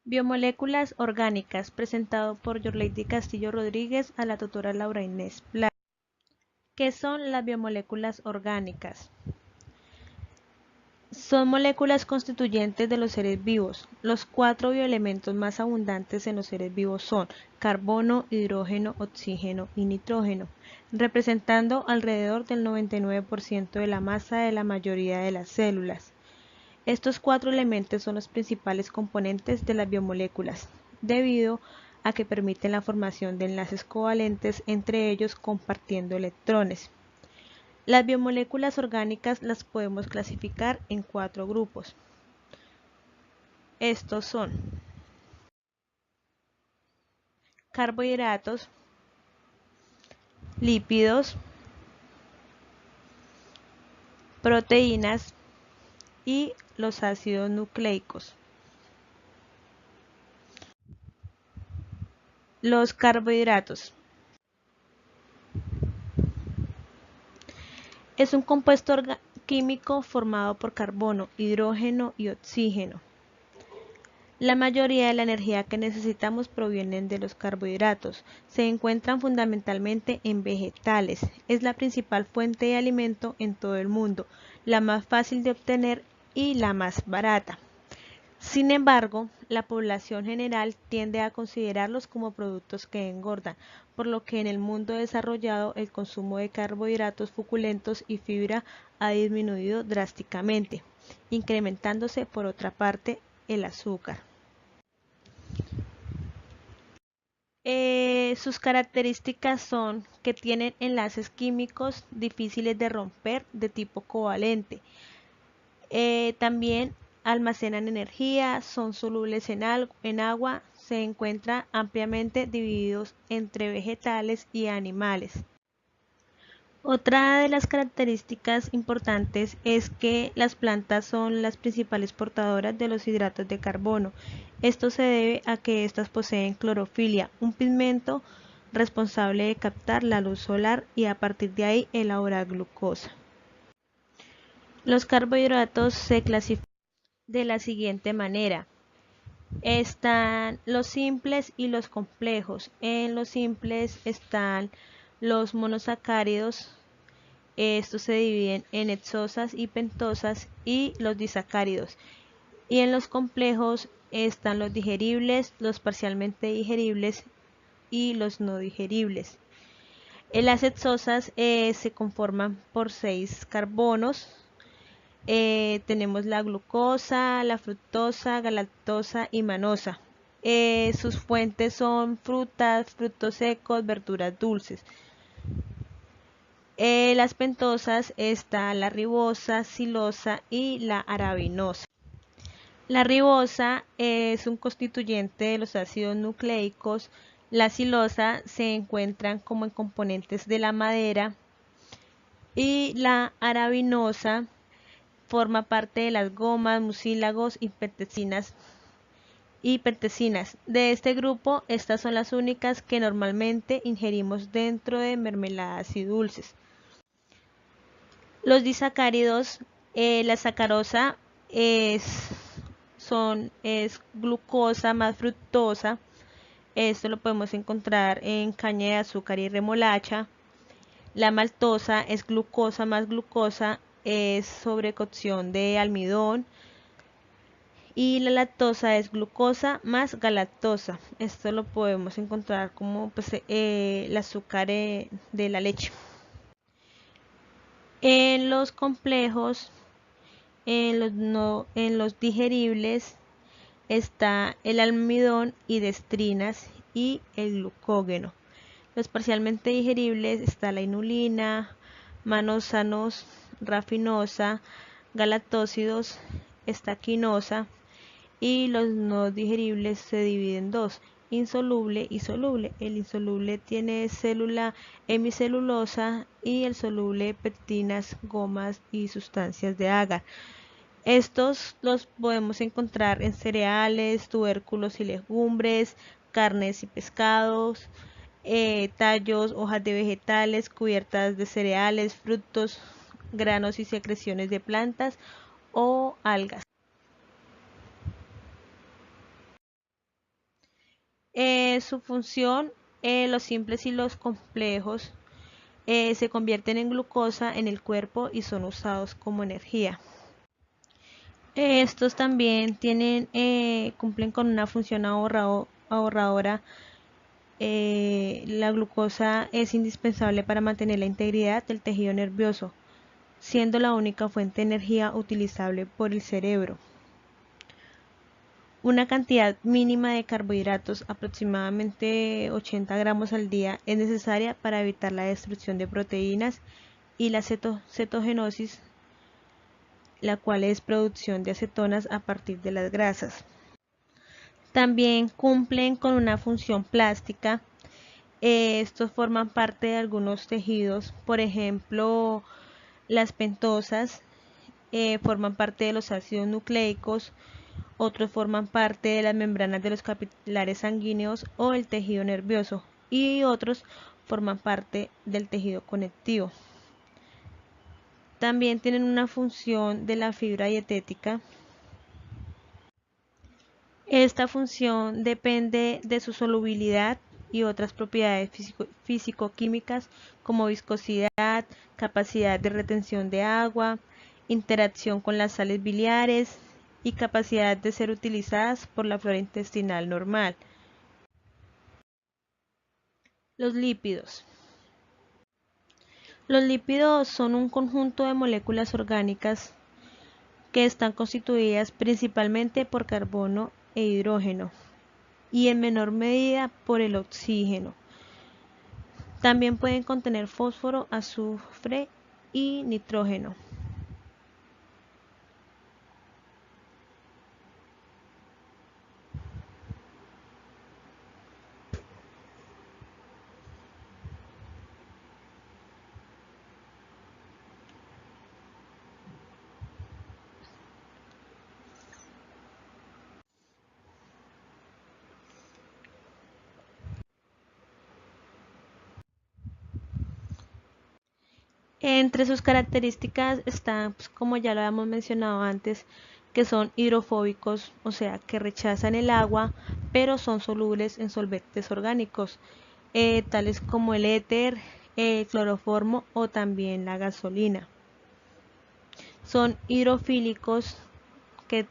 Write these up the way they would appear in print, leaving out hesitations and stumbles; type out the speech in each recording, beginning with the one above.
Biomoléculas orgánicas, presentado por Yorleidy Castillo Rodríguez a la tutora Laura Inés Plata. ¿Qué son las biomoléculas orgánicas? Son moléculas constituyentes de los seres vivos. Los 4 bioelementos más abundantes en los seres vivos son carbono, hidrógeno, oxígeno y nitrógeno, representando alrededor del 99% de la masa de la mayoría de las células. Estos 4 elementos son los principales componentes de las biomoléculas, debido a que permiten la formación de enlaces covalentes entre ellos compartiendo electrones. Las biomoléculas orgánicas las podemos clasificar en 4 grupos. Estos son carbohidratos, lípidos, proteínas y los ácidos nucleicos. Los carbohidratos. Es un compuesto químico formado por carbono, hidrógeno y oxígeno. La mayoría de la energía que necesitamos provienen de los carbohidratos. Se encuentran fundamentalmente en vegetales. Es la principal fuente de alimento en todo el mundo, la más fácil de obtener y la más barata. Sin embargo, la población general tiende a considerarlos como productos que engordan, por lo que en el mundo desarrollado el consumo de carbohidratos suculentos y fibra ha disminuido drásticamente, incrementándose por otra parte el azúcar. Sus características son que tienen enlaces químicos difíciles de romper de tipo covalente. También almacenan energía, son solubles en agua, se encuentran ampliamente divididos entre vegetales y animales. Otra de las características importantes es que las plantas son las principales portadoras de los hidratos de carbono. Esto se debe a que éstas poseen clorofilia, un pigmento responsable de captar la luz solar y a partir de ahí elaborar glucosa. Los carbohidratos se clasifican de la siguiente manera. Están los simples y los complejos. En los simples están los monosacáridos. Estos se dividen en hexosas y pentosas y los disacáridos. Y en los complejos están los digeribles, los parcialmente digeribles y los no digeribles. En las hexosas se conforman por 6 carbonos. Tenemos la glucosa, la fructosa, galactosa y manosa. Sus fuentes son frutas, frutos secos, verduras dulces. Las pentosas está la ribosa, silosa y la arabinosa. La ribosa es un constituyente de los ácidos nucleicos. La silosa se encuentran como en componentes de la madera y la arabinosa forma parte de las gomas, mucílagos y pectinas. De este grupo, estas son las únicas que normalmente ingerimos dentro de mermeladas y dulces. Los disacáridos, la sacarosa es glucosa más fructosa. Esto lo podemos encontrar en caña de azúcar y remolacha. La maltosa es glucosa más glucosa, es sobrecocción de almidón. Y la lactosa es glucosa más galactosa. Esto lo podemos encontrar como el azúcar de la leche. En los complejos, en los digeribles, está el almidón y destrinas y el glucógeno. Los parcialmente digeribles está la inulina, manosanos, rafinosa, galactósidos, estaquinosa, y los no digeribles se dividen en 2, insoluble y soluble. El insoluble tiene célula hemicelulosa y el soluble pectinas, gomas y sustancias de agar. Estos los podemos encontrar en cereales, tubérculos y legumbres, carnes y pescados, tallos, hojas de vegetales, cubiertas de cereales, frutos, granos y secreciones de plantas o algas. Su función, los simples y los complejos se convierten en glucosa en el cuerpo y son usados como energía. Estos también cumplen con una función ahorradora. La glucosa es indispensable para mantener la integridad del tejido nervioso, siendo la única fuente de energía utilizable por el cerebro. Una cantidad mínima de carbohidratos, aproximadamente 80 gramos al día, es necesaria para evitar la destrucción de proteínas y la cetogenosis, la cual es producción de acetonas a partir de las grasas. También cumplen con una función plástica. Estos forman parte de algunos tejidos, por ejemplo, las pentosas forman parte de los ácidos nucleicos, otros forman parte de las membranas de los capilares sanguíneos o el tejido nervioso y otros forman parte del tejido conectivo. También tienen una función de la fibra dietética. Esta función depende de su solubilidad y otras propiedades físico-químicas como viscosidad, capacidad de retención de agua, interacción con las sales biliares y capacidad de ser utilizadas por la flora intestinal normal. Los lípidos. Los lípidos son un conjunto de moléculas orgánicas que están constituidas principalmente por carbono e hidrógeno y en menor medida por el oxígeno. También pueden contener fósforo, azufre y nitrógeno. Entre sus características están, pues, como ya lo habíamos mencionado antes, que son hidrofóbicos, o sea, que rechazan el agua, pero son solubles en solventes orgánicos, tales como el éter, el cloroformo o también la gasolina. Son hidrofílicos, que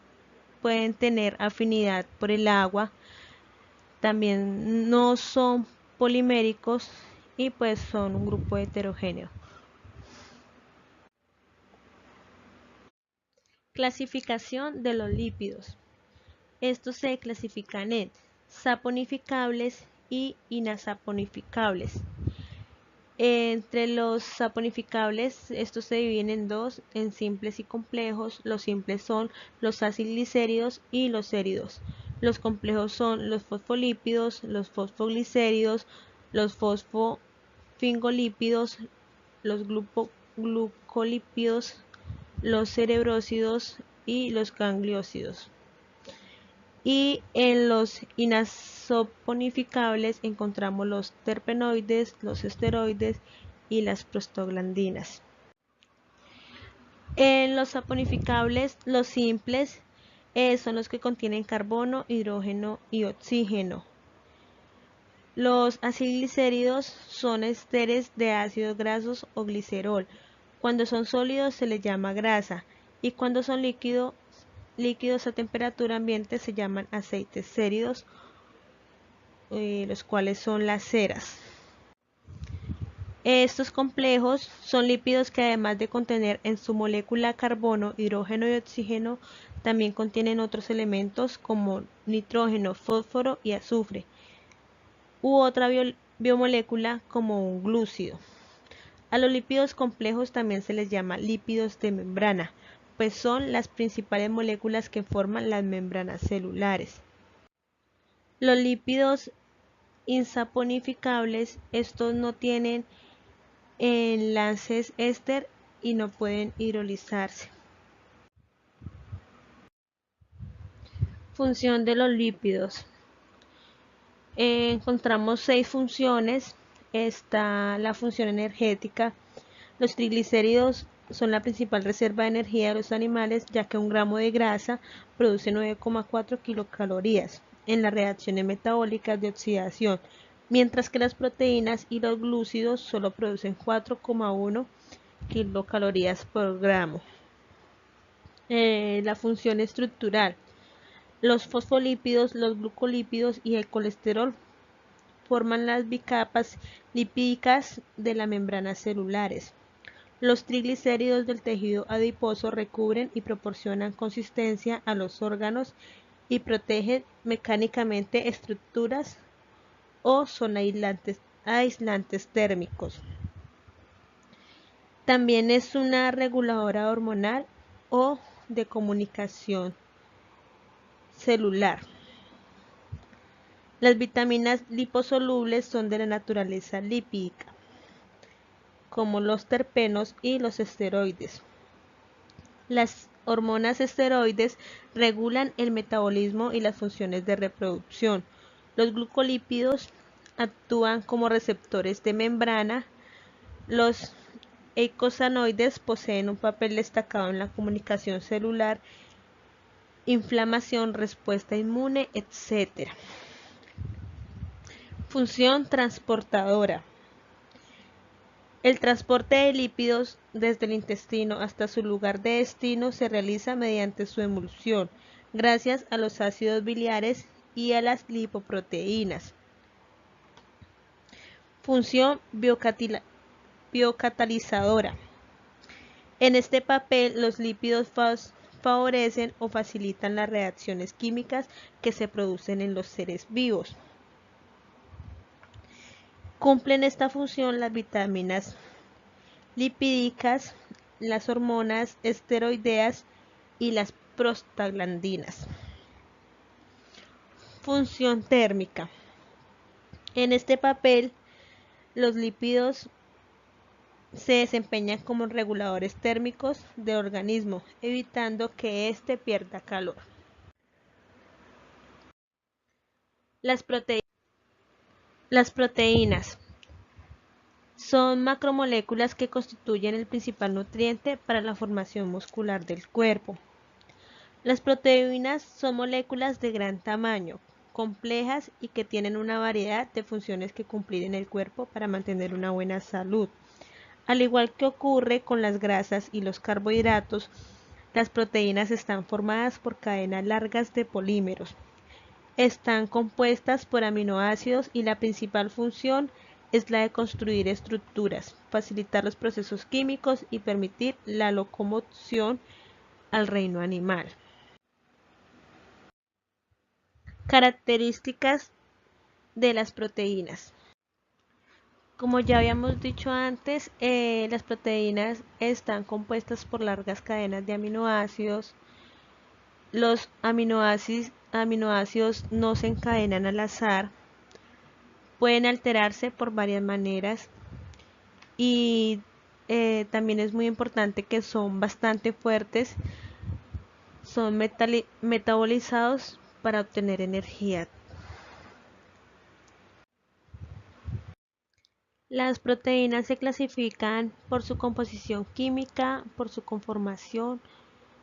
pueden tener afinidad por el agua, también no son poliméricos y pues son un grupo heterogéneo. Clasificación de los lípidos. Estos se clasifican en saponificables y inasaponificables. Entre los saponificables, estos se dividen en dos, en simples y complejos. Los simples son los acilglicéridos y los éridos. Los complejos son los fosfolípidos, los fosfoglicéridos, los fosfofingolípidos, los glucolípidos, los cerebrósidos y los gangliósidos. Y en los inasaponificables encontramos los terpenoides, los esteroides y las prostaglandinas. En los saponificables, los simples son los que contienen carbono, hidrógeno y oxígeno. Los acilglicéridos son esteres de ácidos grasos o glicerol. Cuando son sólidos se les llama grasa y cuando son líquidos a temperatura ambiente se llaman aceites séridos, los cuales son las ceras. Estos complejos son lípidos que además de contener en su molécula carbono, hidrógeno y oxígeno, también contienen otros elementos como nitrógeno, fósforo y azufre, u otra biomolécula como un glúcido. A los lípidos complejos también se les llama lípidos de membrana, pues son las principales moléculas que forman las membranas celulares. Los lípidos insaponificables, estos no tienen enlaces éster y no pueden hidrolizarse. Función de los lípidos. Encontramos 6 funciones. Está la función energética. Los triglicéridos son la principal reserva de energía de los animales, ya que un gramo de grasa produce 9,4 kilocalorías. en las reacciones metabólicas de oxidación, mientras que las proteínas y los glúcidos solo producen 4,1 kilocalorías por gramo. La función estructural. Los fosfolípidos, los glucolípidos y el colesterol forman las bicapas lipídicas de las membranas celulares. Los triglicéridos del tejido adiposo recubren y proporcionan consistencia a los órganos y protegen mecánicamente estructuras o son aislantes térmicos. También es una reguladora hormonal o de comunicación celular. Las vitaminas liposolubles son de la naturaleza lipídica, como los terpenos y los esteroides. Las hormonas esteroides regulan el metabolismo y las funciones de reproducción. Los glucolípidos actúan como receptores de membrana. Los eicosanoides poseen un papel destacado en la comunicación celular, inflamación, respuesta inmune, etc. Función transportadora. El transporte de lípidos desde el intestino hasta su lugar de destino se realiza mediante su emulsión, gracias a los ácidos biliares y a las lipoproteínas. Función biocatalizadora. En este papel, los lípidos favorecen o facilitan las reacciones químicas que se producen en los seres vivos. Cumplen esta función las vitaminas lipídicas, las hormonas esteroideas y las prostaglandinas. Función térmica. En este papel, los lípidos se desempeñan como reguladores térmicos del organismo, evitando que éste pierda calor. Las proteínas son macromoléculas que constituyen el principal nutriente para la formación muscular del cuerpo. Las proteínas son moléculas de gran tamaño, complejas y que tienen una variedad de funciones que cumplir en el cuerpo para mantener una buena salud. Al igual que ocurre con las grasas y los carbohidratos, las proteínas están formadas por cadenas largas de polímeros. Están compuestas por aminoácidos y la principal función es la de construir estructuras, facilitar los procesos químicos y permitir la locomoción al reino animal. Características de las proteínas. Como ya habíamos dicho antes, las proteínas están compuestas por largas cadenas de aminoácidos. Los aminoácidos no se encadenan al azar, pueden alterarse por varias maneras y también es muy importante que son bastante fuertes, son metabolizados para obtener energía. Las proteínas se clasifican por su composición química, por su conformación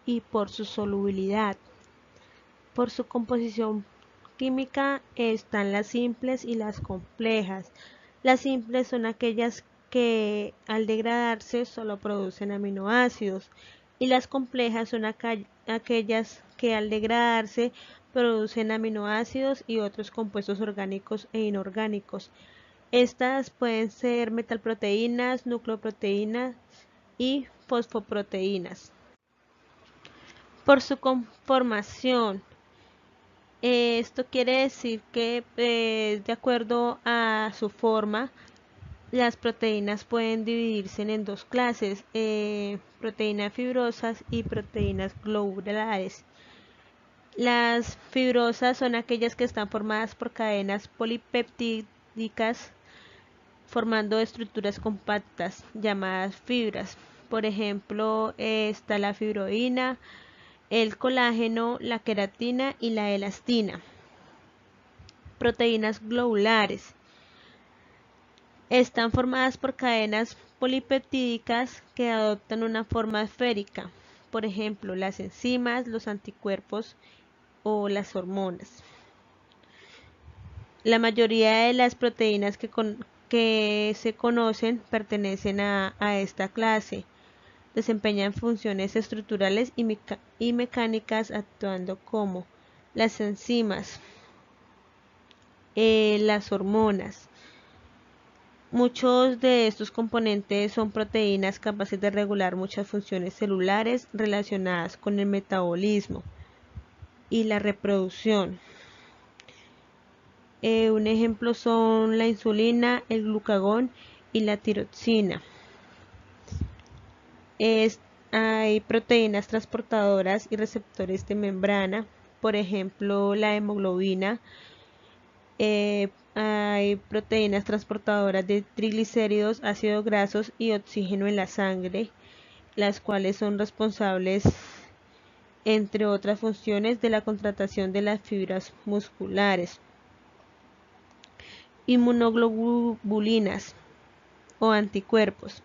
y por su solubilidad. Por su composición química están las simples y las complejas. Las simples son aquellas que al degradarse solo producen aminoácidos y las complejas son aquellas que al degradarse producen aminoácidos y otros compuestos orgánicos e inorgánicos. Estas pueden ser metalproteínas, nucleoproteínas y fosfoproteínas. Por su conformación, esto quiere decir que de acuerdo a su forma, las proteínas pueden dividirse en dos clases, proteínas fibrosas y proteínas globulares. Las fibrosas son aquellas que están formadas por cadenas polipeptídicas formando estructuras compactas llamadas fibras. Por ejemplo, está la fibroína, el colágeno, la queratina y la elastina. Proteínas globulares. Están formadas por cadenas polipeptídicas que adoptan una forma esférica. Por ejemplo, las enzimas, los anticuerpos o las hormonas. La mayoría de las proteínas que se conocen pertenecen a esta clase. Desempeñan funciones estructurales y mecánicas actuando como las enzimas, las hormonas. Muchos de estos componentes son proteínas capaces de regular muchas funciones celulares relacionadas con el metabolismo y la reproducción. Un ejemplo son la insulina, el glucagón y la tiroxina. Hay proteínas transportadoras y receptores de membrana, por ejemplo la hemoglobina. Hay proteínas transportadoras de triglicéridos, ácidos grasos y oxígeno en la sangre, las cuales son responsables, entre otras funciones, de la contractación de las fibras musculares. Inmunoglobulinas o anticuerpos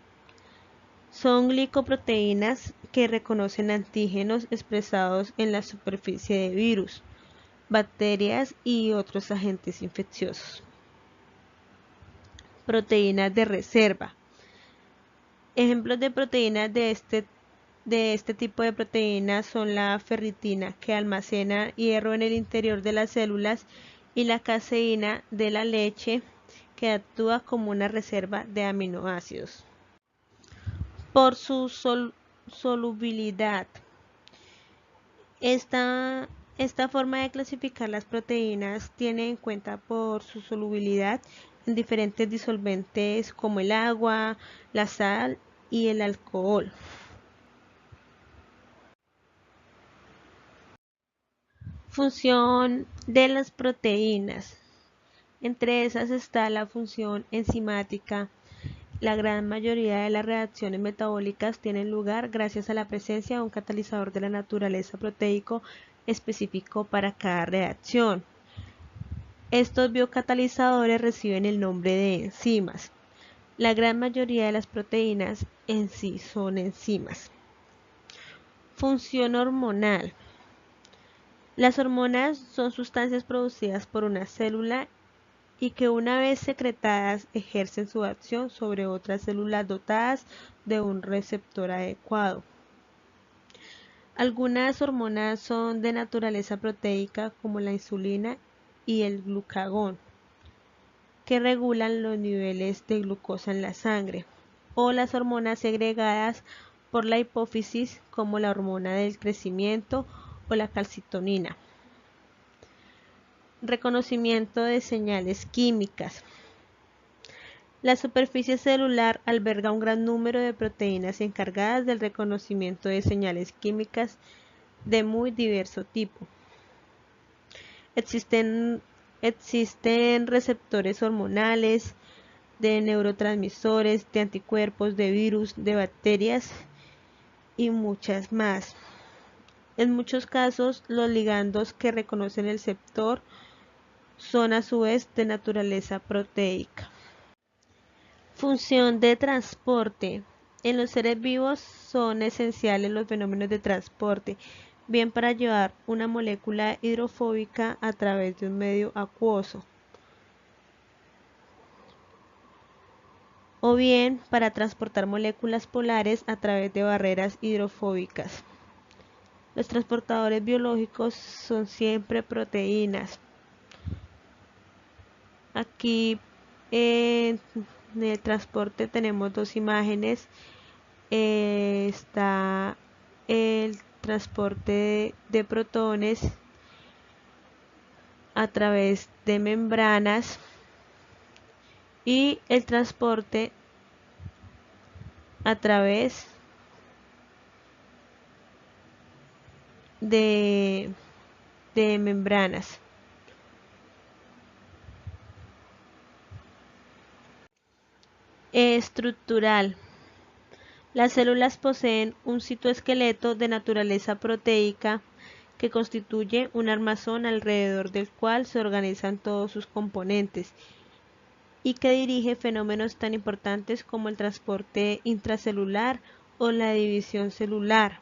son glicoproteínas que reconocen antígenos expresados en la superficie de virus, bacterias y otros agentes infecciosos. Proteínas de reserva. Ejemplos de proteínas de este tipo de proteínas son la ferritina, que almacena hierro en el interior de las células, y la caseína de la leche, que actúa como una reserva de aminoácidos. Por su solubilidad. Esta forma de clasificar las proteínas tiene en cuenta por su solubilidad en diferentes disolventes como el agua, la sal y el alcohol. Función de las proteínas. Entre esas está la función enzimática. La gran mayoría de las reacciones metabólicas tienen lugar gracias a la presencia de un catalizador de la naturaleza proteico específico para cada reacción. Estos biocatalizadores reciben el nombre de enzimas. La gran mayoría de las proteínas en sí son enzimas. Función hormonal. Las hormonas son sustancias producidas por una célula y que una vez secretadas ejercen su acción sobre otras células dotadas de un receptor adecuado. Algunas hormonas son de naturaleza proteica, como la insulina y el glucagón, que regulan los niveles de glucosa en la sangre, o las hormonas segregadas por la hipófisis, como la hormona del crecimiento o la calcitonina. Reconocimiento de señales químicas. La superficie celular alberga un gran número de proteínas encargadas del reconocimiento de señales químicas de muy diverso tipo. Existen receptores hormonales, de neurotransmisores, de anticuerpos, de virus, de bacterias y muchas más. En muchos casos, los ligandos que reconocen el receptor son a su vez de naturaleza proteica. Función de transporte. En los seres vivos son esenciales los fenómenos de transporte, bien para llevar una molécula hidrofóbica a través de un medio acuoso, o bien para transportar moléculas polares a través de barreras hidrofóbicas. Los transportadores biológicos son siempre proteínas. Aquí en el transporte tenemos dos imágenes. Está el transporte de protones a través de membranas y el transporte a través de membranas. Estructural. Las células poseen un citoesqueleto de naturaleza proteica que constituye un armazón alrededor del cual se organizan todos sus componentes y que dirige fenómenos tan importantes como el transporte intracelular o la división celular.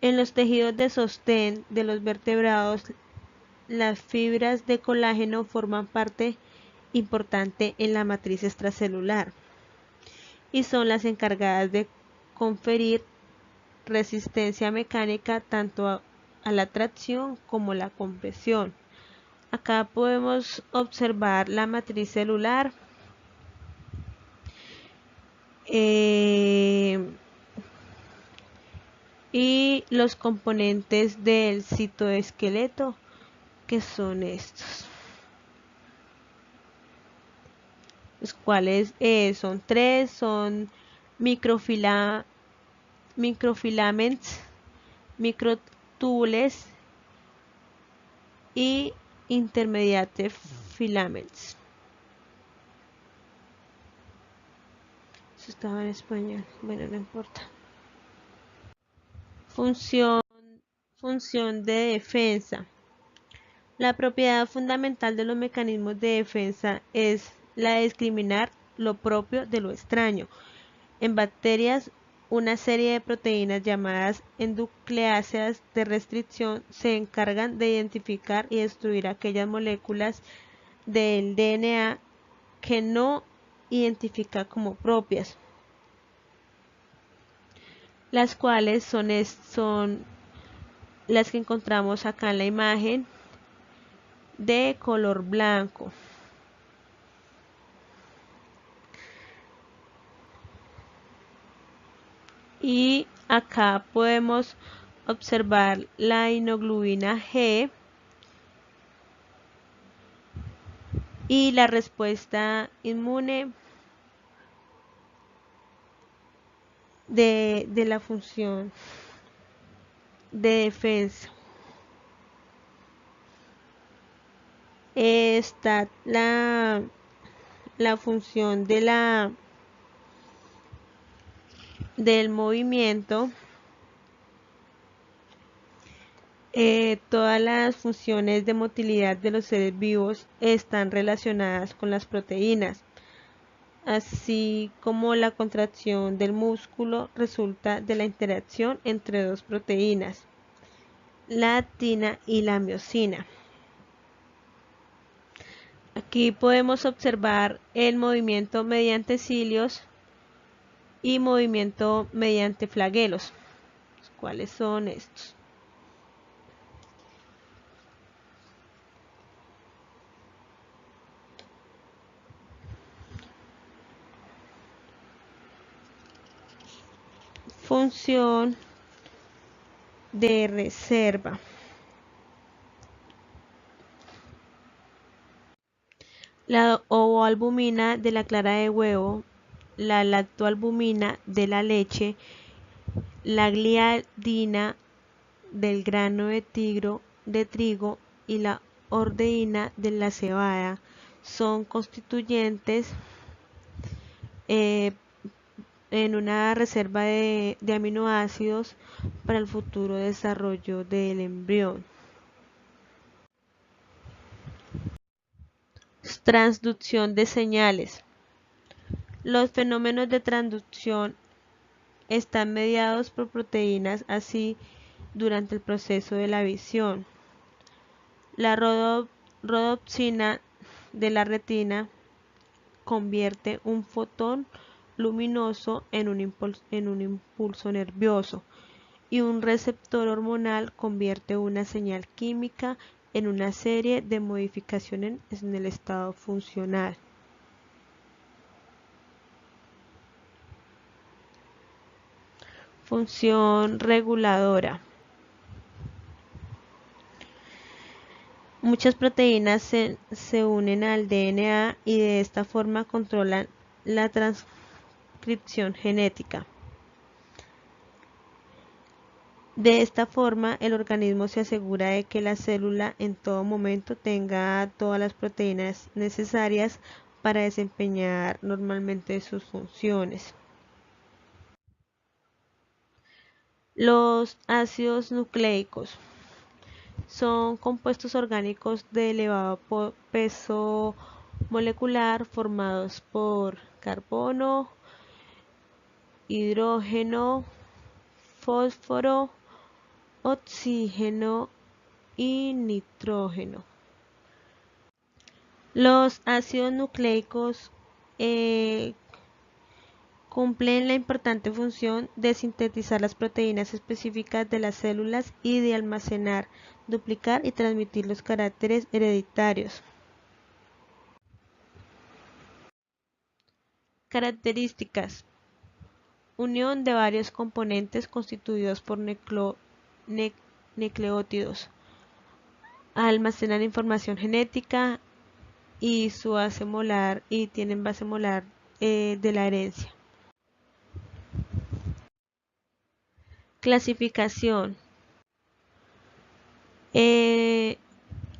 En los tejidos de sostén de los vertebrados, las fibras de colágeno forman parte importante en la matriz extracelular y son las encargadas de conferir resistencia mecánica tanto a la tracción como la compresión. Acá podemos observar la matriz celular, y los componentes del citoesqueleto, que son estos, los cuales son tres, son microfilaments, microtubules y intermediate filaments. Eso estaba en español, bueno, no importa. Función de defensa. La propiedad fundamental de los mecanismos de defensa es la de discriminar lo propio de lo extraño. En bacterias, una serie de proteínas llamadas endonucleáceas de restricción se encargan de identificar y destruir aquellas moléculas del DNA que no identifica como propias, las cuales son las que encontramos acá en la imagen de color blanco. Y acá podemos observar la inmunoglobulina G y la respuesta inmune de la función de defensa. Está la función de del movimiento. Todas las funciones de motilidad de los seres vivos están relacionadas con las proteínas, así como la contracción del músculo resulta de la interacción entre dos proteínas, la actina y la miosina. Aquí podemos observar el movimiento mediante cilios y movimiento mediante flagelos. ¿Cuáles son estos? Función de reserva. La ovoalbumina de la clara de huevo, la lactoalbumina de la leche, la gliadina del grano de trigo y la ordeína de la cebada son constituyentes en una reserva de aminoácidos para el futuro desarrollo del embrión. Transducción de señales. Los fenómenos de transducción están mediados por proteínas así durante el proceso de la visión. La rodopsina de la retina convierte un fotón luminoso en un impulso nervioso, y un receptor hormonal convierte una señal química en una serie de modificaciones en el estado funcional. Función reguladora. Muchas proteínas se unen al DNA y de esta forma controlan la transcripción genética. De esta forma, el organismo se asegura de que la célula en todo momento tenga todas las proteínas necesarias para desempeñar normalmente sus funciones. Los ácidos nucleicos son compuestos orgánicos de elevado peso molecular formados por carbono, hidrógeno, fósforo, oxígeno y nitrógeno. Los ácidos nucleicos cumplen la importante función de sintetizar las proteínas específicas de las células y de almacenar, duplicar y transmitir los caracteres hereditarios. Características: unión de varios componentes constituidos por nucleótidos, almacenan información genética y su base molar y tienen base molar de la herencia. Clasificación: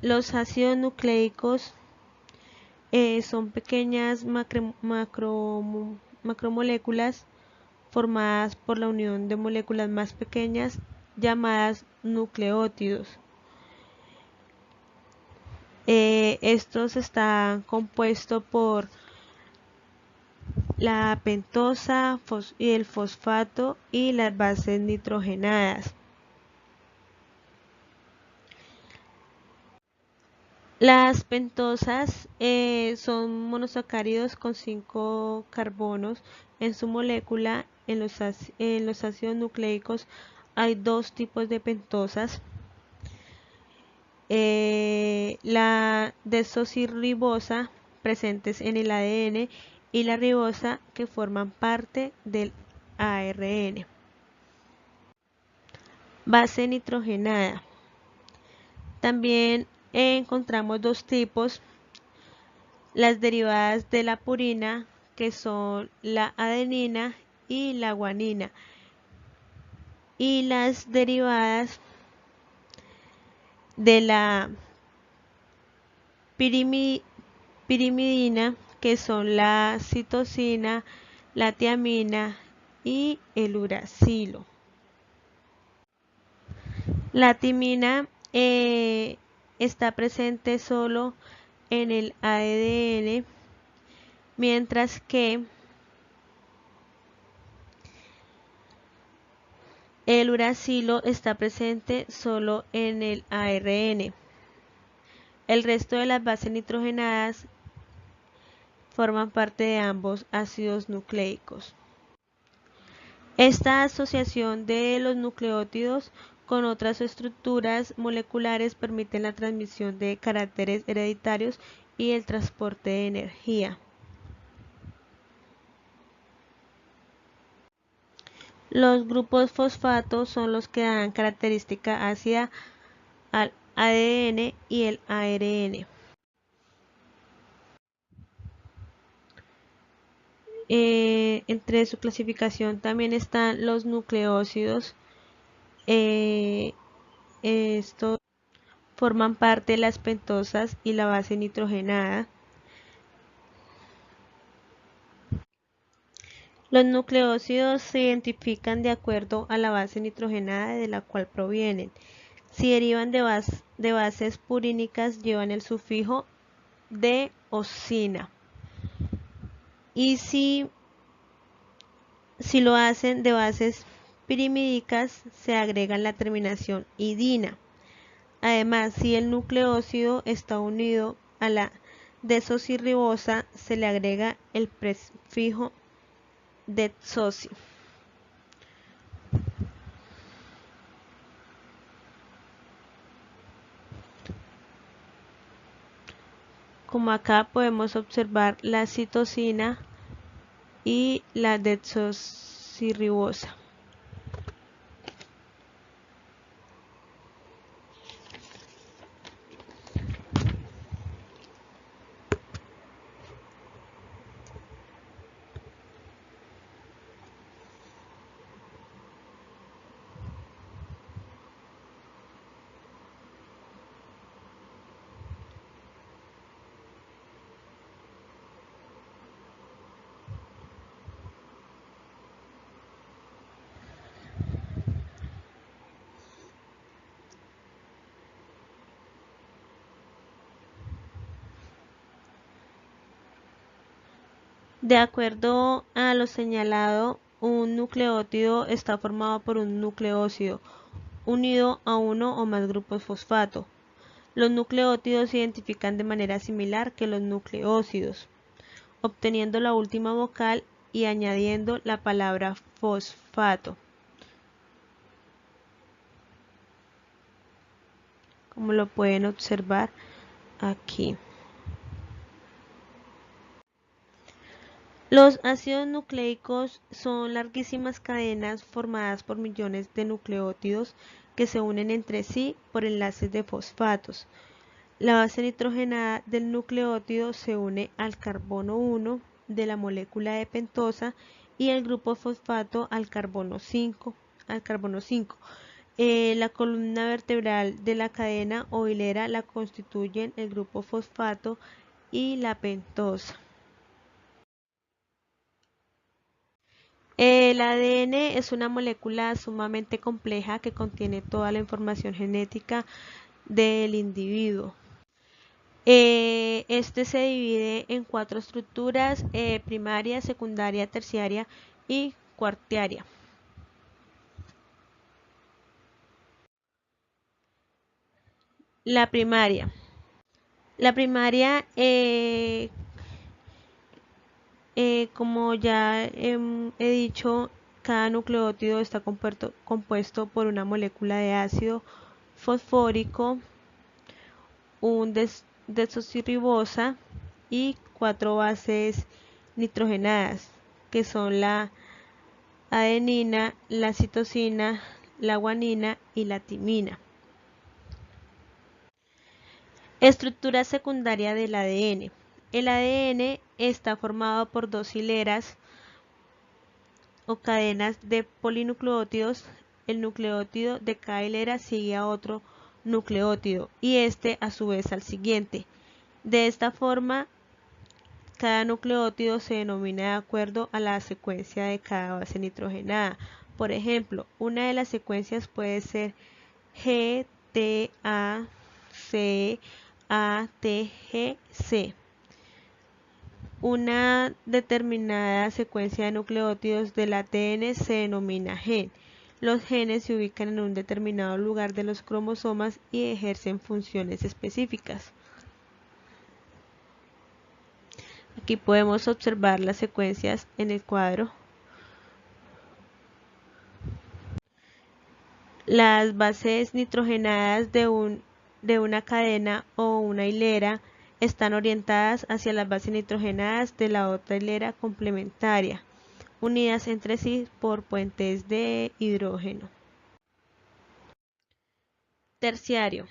los ácidos nucleicos son pequeñas macromoléculas formadas por la unión de moléculas más pequeñas llamadas nucleótidos. Estos están compuestos por la pentosa y el fosfato y las bases nitrogenadas. Las pentosas son monosacáridos con 5 carbonos en su molécula. En los ácidos nucleicos hay 2 tipos de pentosas. La desoxirribosa presentes en el ADN y la ribosa que forman parte del ARN. Base nitrogenada. También encontramos 2 tipos: las derivadas de la purina, que son la adenina y la guanina, y las derivadas de la pirimidina, que son la citosina, la tiamina y el uracilo. La timina está presente solo en el ADN, mientras que el uracilo está presente solo en el ARN. El resto de las bases nitrogenadas forman parte de ambos ácidos nucleicos. Esta asociación de los nucleótidos con otras estructuras moleculares permite la transmisión de caracteres hereditarios y el transporte de energía. Los grupos fosfato son los que dan característica ácida al ADN y el ARN. Entre su clasificación también están los nucleósidos. Estos forman parte de las pentosas y la base nitrogenada. Los nucleósidos se identifican de acuerdo a la base nitrogenada de la cual provienen. Si derivan de bases purínicas, llevan el sufijo de -osina. Y si lo hacen de bases pirimídicas, se agrega la terminación idina. Además, si el nucleósido está unido a la desoxirribosa, se le agrega el prefijo desoxi. Como acá podemos observar la citosina y la desoxirribosa. De acuerdo a lo señalado, un nucleótido está formado por un nucleósido, unido a uno o más grupos fosfato. Los nucleótidos se identifican de manera similar que los nucleósidos, obteniendo la última vocal y añadiendo la palabra fosfato, como lo pueden observar aquí. Los ácidos nucleicos son larguísimas cadenas formadas por millones de nucleótidos que se unen entre sí por enlaces de fosfatos. La base nitrogenada del nucleótido se une al carbono 1 de la molécula de pentosa y el grupo fosfato al carbono 5. La columna vertebral de la cadena o hilera la constituyen el grupo fosfato y la pentosa. El ADN es una molécula sumamente compleja que contiene toda la información genética del individuo. Este se divide en 4 estructuras: primaria, secundaria, terciaria y cuartaria. La primaria. La primaria, como ya he dicho, cada nucleótido está compuesto por una molécula de ácido fosfórico, un desoxirribosa y 4 bases nitrogenadas, que son la adenina, la citosina, la guanina y la timina. Estructura secundaria del ADN. El ADN está formado por 2 hileras o cadenas de polinucleótidos. El nucleótido de cada hilera sigue a otro nucleótido y este a su vez al siguiente. De esta forma, cada nucleótido se denomina de acuerdo a la secuencia de cada base nitrogenada. Por ejemplo, una de las secuencias puede ser G, T, A, C, A, T, G, C. Una determinada secuencia de nucleótidos del ADN se denomina gen. Los genes se ubican en un determinado lugar de los cromosomas y ejercen funciones específicas. Aquí podemos observar las secuencias en el cuadro. Las bases nitrogenadas de una cadena o una hilera están orientadas hacia las bases nitrogenadas de la otra hilera complementaria, unidas entre sí por puentes de hidrógeno. Terciario.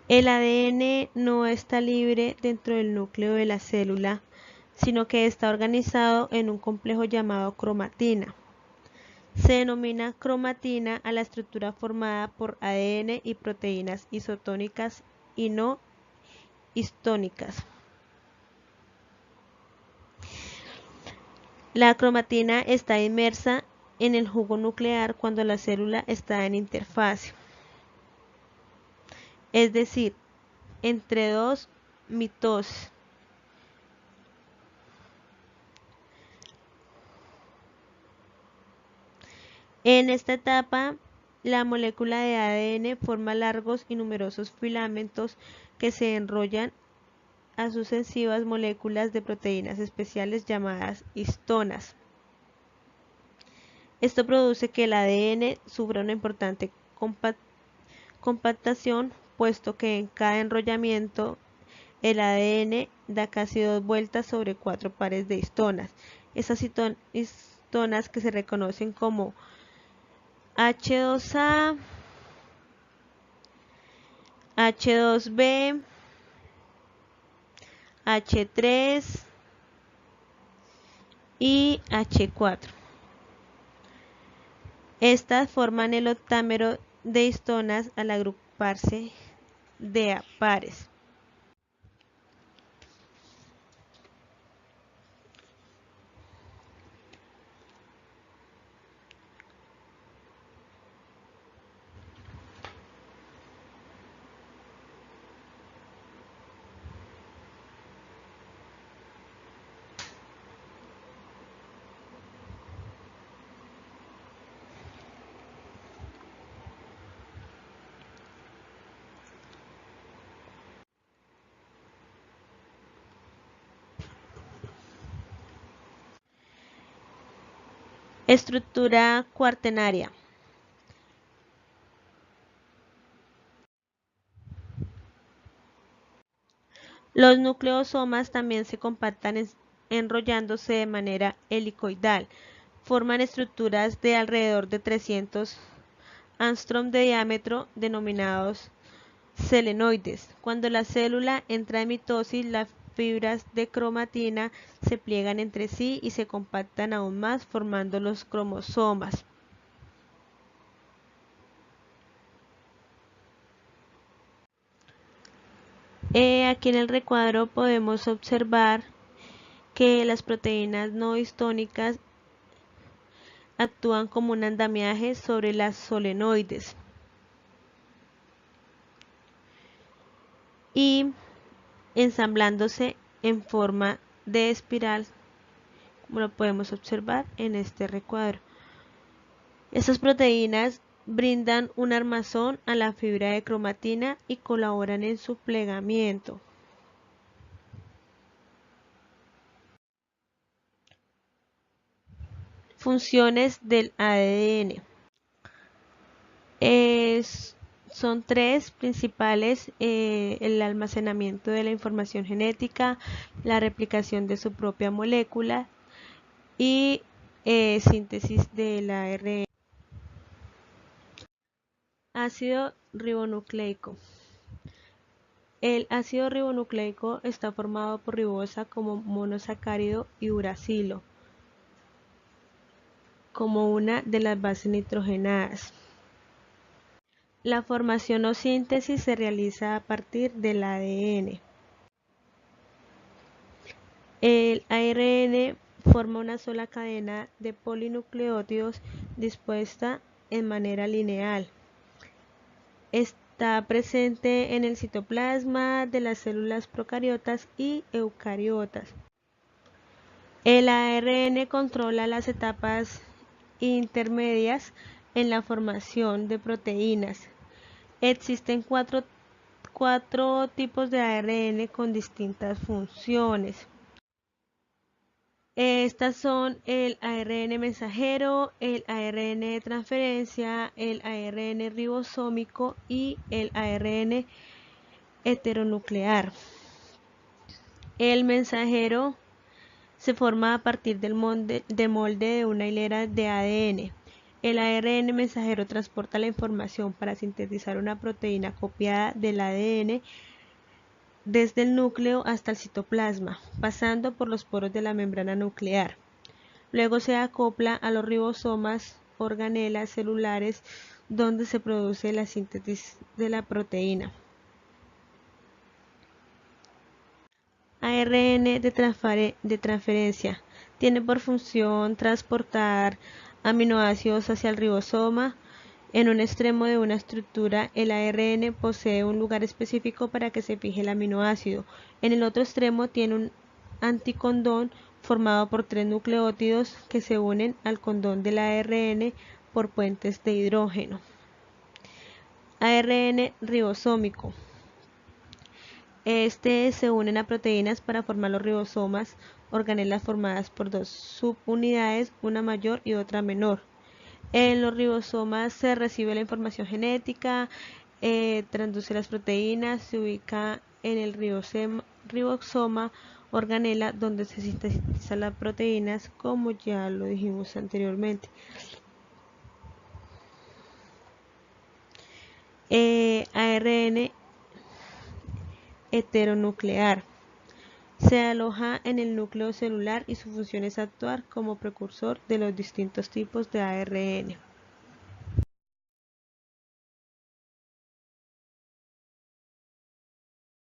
El ADN no está libre dentro del núcleo de la célula, sino que está organizado en un complejo llamado cromatina. Se denomina cromatina a la estructura formada por ADN y proteínas isotónicas y no histónicas. La cromatina está inmersa en el jugo nuclear cuando la célula está en interfase, es decir, entre 2 mitoses. En esta etapa, la molécula de ADN forma largos y numerosos filamentos que se enrollan a sucesivas moléculas de proteínas especiales llamadas histonas. Esto produce que el ADN sufra una importante compactación, puesto que en cada enrollamiento el ADN da casi 2 vueltas sobre 4 pares de histonas. Esas histonas, que se reconocen como H2A, H2B, H3 y H4. Estas forman el octámero de histonas al agruparse de a pares. Estructura cuaternaria. Los nucleosomas también se compactan enrollándose de manera helicoidal. Forman estructuras de alrededor de 300 angstrom de diámetro, denominados selenoides. Cuando la célula entra en mitosis, las fibras de cromatina se pliegan entre sí y se compactan aún más, formando los cromosomas. Aquí en el recuadro podemos observar que las proteínas no histónicas actúan como un andamiaje sobre las solenoides y ensamblándose en forma de espiral, como lo podemos observar en este recuadro. Estas proteínas brindan un armazón a la fibra de cromatina y colaboran en su plegamiento. Funciones del ADN. Son tres principales: el almacenamiento de la información genética, la replicación de su propia molécula y síntesis del ARN. Ácido ribonucleico. El ácido ribonucleico está formado por ribosa como monosacárido y uracilo como una de las bases nitrogenadas. La formación o síntesis se realiza a partir del ADN. El ARN forma una sola cadena de polinucleótidos dispuesta en manera lineal. Está presente en el citoplasma de las células procariotas y eucariotas. El ARN controla las etapas intermedias en la formación de proteínas. Existen cuatro tipos de ARN con distintas funciones. Estas son el ARN mensajero, el ARN de transferencia, el ARN ribosómico y el ARN heteronuclear. El mensajero se forma a partir del molde de una hilera de ADN. El ARN mensajero transporta la información para sintetizar una proteína copiada del ADN desde el núcleo hasta el citoplasma, pasando por los poros de la membrana nuclear. Luego se acopla a los ribosomas, organelas celulares, donde se produce la síntesis de la proteína. ARN de transferencia. Tiene por función transportar aminoácidos hacia el ribosoma. En un extremo de una estructura, el ARN posee un lugar específico para que se fije el aminoácido. En el otro extremo tiene un anticondón formado por 3 nucleótidos que se unen al condón del ARN por puentes de hidrógeno. ARN ribosómico. Se unen a proteínas para formar los ribosomas, organelas formadas por 2 subunidades, una mayor y otra menor. En los ribosomas se recibe la información genética, transduce las proteínas, se ubica en el ribosoma organela donde se sintetizan las proteínas, como ya lo dijimos anteriormente. ARN heteronuclear. Se aloja en el núcleo celular y su función es actuar como precursor de los distintos tipos de ARN.